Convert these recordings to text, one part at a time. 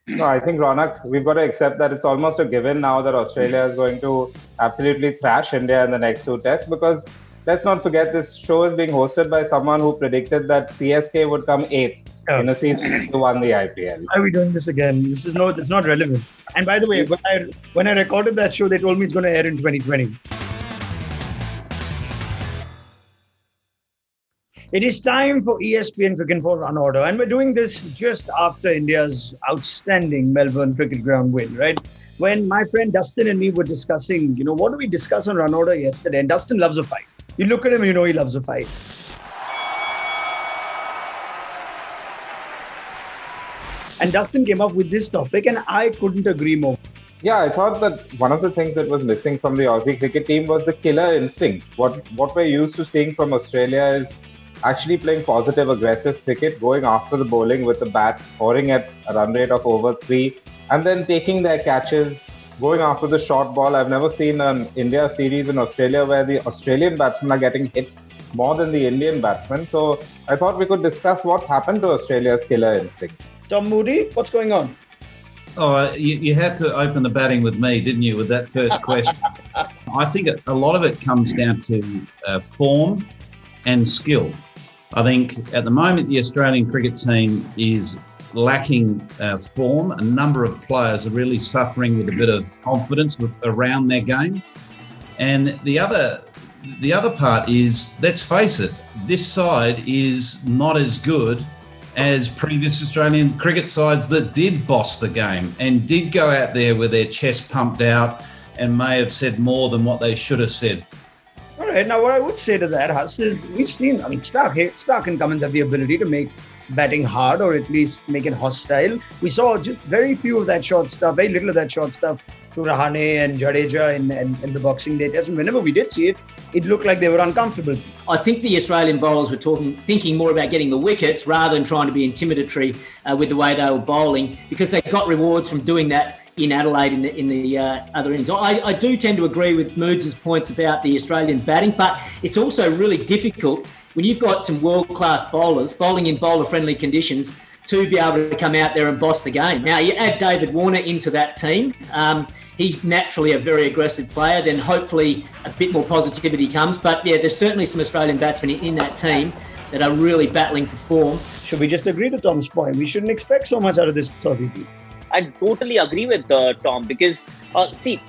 No, I think, Ronak, we've got to accept that it's almost a given now that Australia is going to absolutely thrash India in the next two tests, because let's not forget this show is being hosted by someone who predicted that CSK would come eighth Oh. in a season to won the IPL. Why are we doing this again? It's not relevant. And by the way, when I recorded that show, they told me it's going to air in 2020. It is time for ESPN Cricket for Run Order, and we're doing this just after India's outstanding Melbourne Cricket Ground win, right? When my friend Dustin and me were discussing, what do we discuss on Run Order yesterday? And Dustin loves a fight. You look at him and you know he loves a fight. And Dustin came up with this topic, and I couldn't agree more. Yeah, I thought that one of the things that was missing from the Aussie cricket team was the killer instinct. What we're used to seeing from Australia is actually playing positive, aggressive cricket, going after the bowling with the bat, scoring at a run rate of over 3, and then taking their catches, going after the short ball. I've never seen an India series in Australia where the Australian batsmen are getting hit more than the Indian batsmen. So I thought we could discuss what's happened to Australia's killer instinct. Tom Moody, what's going on? Oh, you had to open the batting with me, didn't you, with that first question? I think a lot of it comes down to form and skill. I think at the moment the Australian cricket team is lacking form. A number of players are really suffering with a bit of confidence around their game. And the other part is, let's face it, this side is not as good as previous Australian cricket sides that did boss the game and did go out there with their chest pumped out and may have said more than what they should have said. All right. Now, what I would say to that, Huss, is we've seen, Stark and Cummins have the ability to make batting hard, or at least make it hostile. We saw just very few of that short stuff, very little of that short stuff to Rahane and Jadeja in the Boxing Day test. And whenever we did see it, it looked like they were uncomfortable. I think the Australian bowlers were thinking more about getting the wickets rather than trying to be intimidatory with the way they were bowling, because they got rewards from doing that in Adelaide in the other innings. I do tend to agree with Moods' points about the Australian batting, but it's also really difficult when you've got some world-class bowlers bowling in bowler-friendly conditions to be able to come out there and boss the game. Now, you add David Warner into that team. He's naturally a very aggressive player, then hopefully a bit more positivity comes. But yeah, there's certainly some Australian batsmen in that team that are really battling for form. Should we just agree to Tom's point? We shouldn't expect so much out of this Aussie team. I totally agree with Tom, because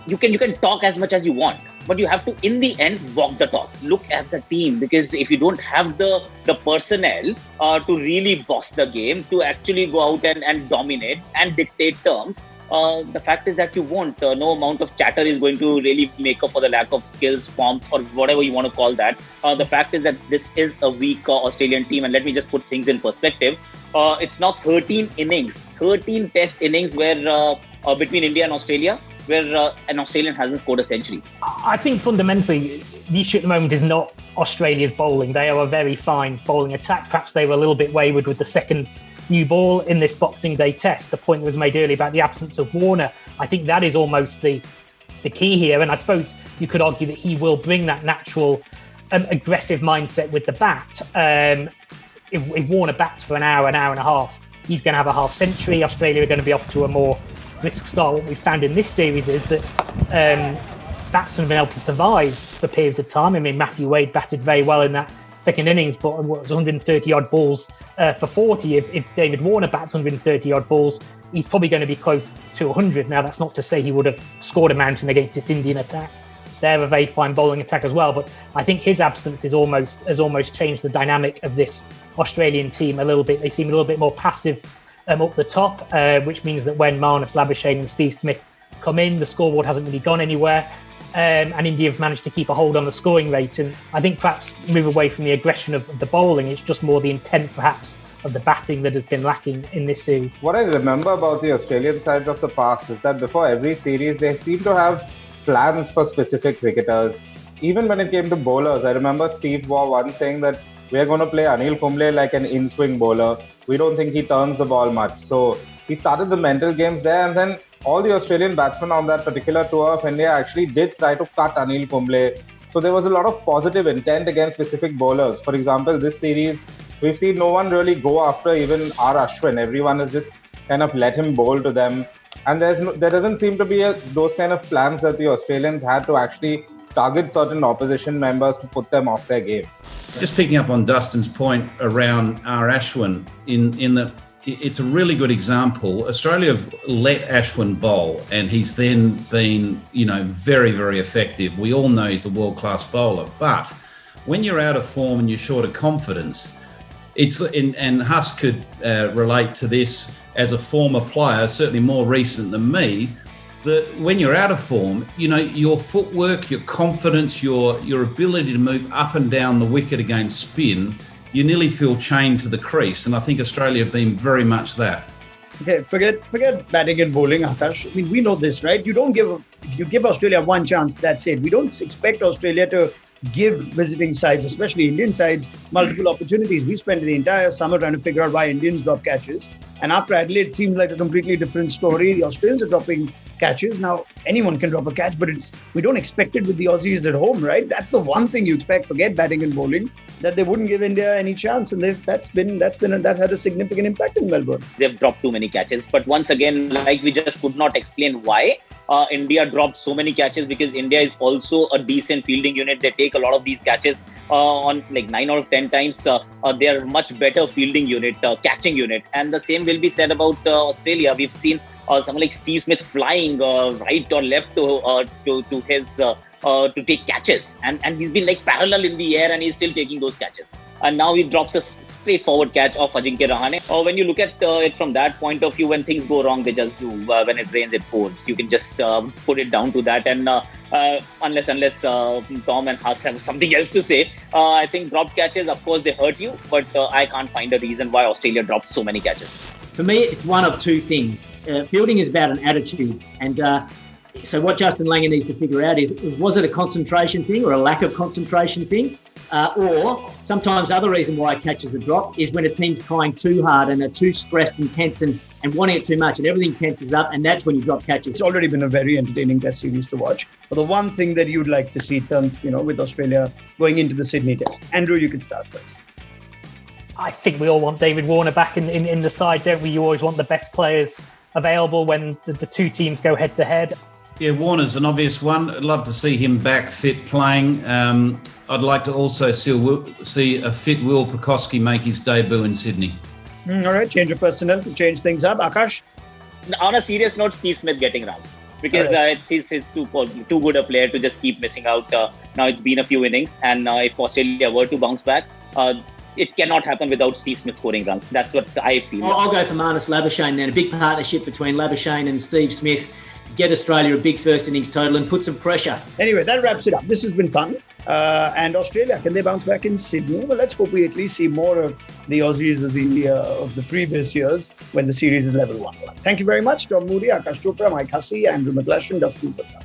you can talk as much as you want, but you have to, in the end, walk the talk. Look at the team, because if you don't have the personnel to really boss the game, to actually go out and dominate and dictate terms, the fact is that you won't. No amount of chatter is going to really make up for the lack of skills, forms, or whatever you want to call that. The fact is that this is a weak Australian team, and let me just put things in perspective. It's now 13 test innings where between India and Australia, where an Australian hasn't scored a century. I think fundamentally the issue at the moment is not Australia's bowling. They are a very fine bowling attack. Perhaps they were a little bit wayward with the second new ball in this Boxing Day test. The point that was made earlier about the absence of Warner, I think that is almost the key here. And I suppose you could argue that he will bring that natural aggressive mindset with the bat. If Warner bats for an hour and a half, he's going to have a half century. Australia are going to be off to a more brisk start. What we've found in this series is that batsmen have been able to survive for periods of time. I mean, Matthew Wade batted very well in that second innings, but it was 130 odd balls for 40. If David Warner bats 130 odd balls, he's probably going to be close to 100. Now, that's not to say he would have scored a mountain against this Indian attack. They're a very fine bowling attack as well, but I think his absence has almost changed the dynamic of this Australian team a little bit. They seem a little bit more passive up the top, which means that when Marnus Labuschagne and Steve Smith come in, the scoreboard hasn't really gone anywhere, and India have managed to keep a hold on the scoring rate. And I think perhaps move away from the aggression of the bowling. It's just more the intent, perhaps, of the batting that has been lacking in this series. What I remember about the Australian sides of the past is that before every series, they seem to have plans for specific cricketers. Even when it came to bowlers, I remember Steve Waugh once saying that we're going to play Anil Kumble like an in-swing bowler. We don't think he turns the ball much. So he started the mental games there, and then all the Australian batsmen on that particular tour of India actually did try to cut Anil Kumble. So there was a lot of positive intent against specific bowlers. For example, this series, we've seen no one really go after even R. Ashwin. Everyone is just kind of let him bowl to them. And there doesn't seem to be those kind of plans that the Australians had to actually target certain opposition members to put them off their game. Just picking up on Dustin's point around R. Ashwin, in that it's a really good example. Australia have let Ashwin bowl, and he's then been, very, very effective. We all know he's a world-class bowler, but when you're out of form and you're short of confidence, and Huss could relate to this as a former player, certainly more recent than me, that when you're out of form, your footwork, your confidence, your ability to move up and down the wicket against spin, you nearly feel chained to the crease. And I think Australia have been very much that. Okay, forget batting and bowling, Akash. I mean, we know this, right? If you give Australia one chance, that's it. We don't expect Australia to give visiting sides, especially Indian sides, multiple opportunities. We spent the entire summer trying to figure out why Indians drop catches. And after Adelaide, it seems like a completely different story. The Australians are dropping catches. Now, anyone can drop a catch, but we don't expect it with the Aussies at home, right? That's the one thing you expect, forget batting and bowling, that they wouldn't give India any chance. And that had a significant impact in Melbourne. They've dropped too many catches. But once again, like we just could not explain why India dropped so many catches, because India is also a decent fielding unit. They take a lot of these catches on like 9 out of 10 times. They are much better fielding unit, catching unit. And the same will be said about Australia. We've seen someone like Steve Smith flying right or left to take catches, and he's been like parallel in the air, and he's still taking those catches. And now he drops a straightforward catch off Ajinkya Rahane. When you look at it from that point of view, when things go wrong, they just do. When it rains, it pours. You can just put it down to that. And unless Tom and Huss have something else to say, I think dropped catches, of course, they hurt you. But I can't find a reason why Australia dropped so many catches. For me, it's one of two things. Fielding is about an attitude. And so what Justin Langer needs to figure out is, was it a concentration thing or a lack of concentration thing? Or sometimes the other reason why catches are dropped is when a team's trying too hard and they're too stressed and tense and wanting it too much, and everything tenses up, and that's when you drop catches. It's already been a very entertaining test series to watch. But the one thing that you'd like to see with Australia going into the Sydney test. Andrew, you can start first. I think we all want David Warner back in the side, don't we? You always want the best players available when the two teams go head to head. Yeah, Warner's an obvious one. I'd love to see him back fit playing. I'd like to also see a fit Will Pucovski make his debut in Sydney. All right, change of personnel to change things up. Akash? On a serious note, Steve Smith getting runs. Because he's too good a player to just keep missing out. Now it's been a few innings, and if Australia were to bounce back, it cannot happen without Steve Smith scoring runs. That's what I feel. I'll go for Marnus Labuschagne then. A big partnership between Labuschagne and Steve Smith. Get Australia a big first innings total and put some pressure. Anyway, that wraps it up. This has been fun. And Australia, can they bounce back in Sydney? Well, let's hope we at least see more of the Aussies of the previous years when the series is level 1-1. Thank you very much, Tom Moody, Akash Chopra, Mike Hussey, Andrew McGlashan, Dustin Sattar.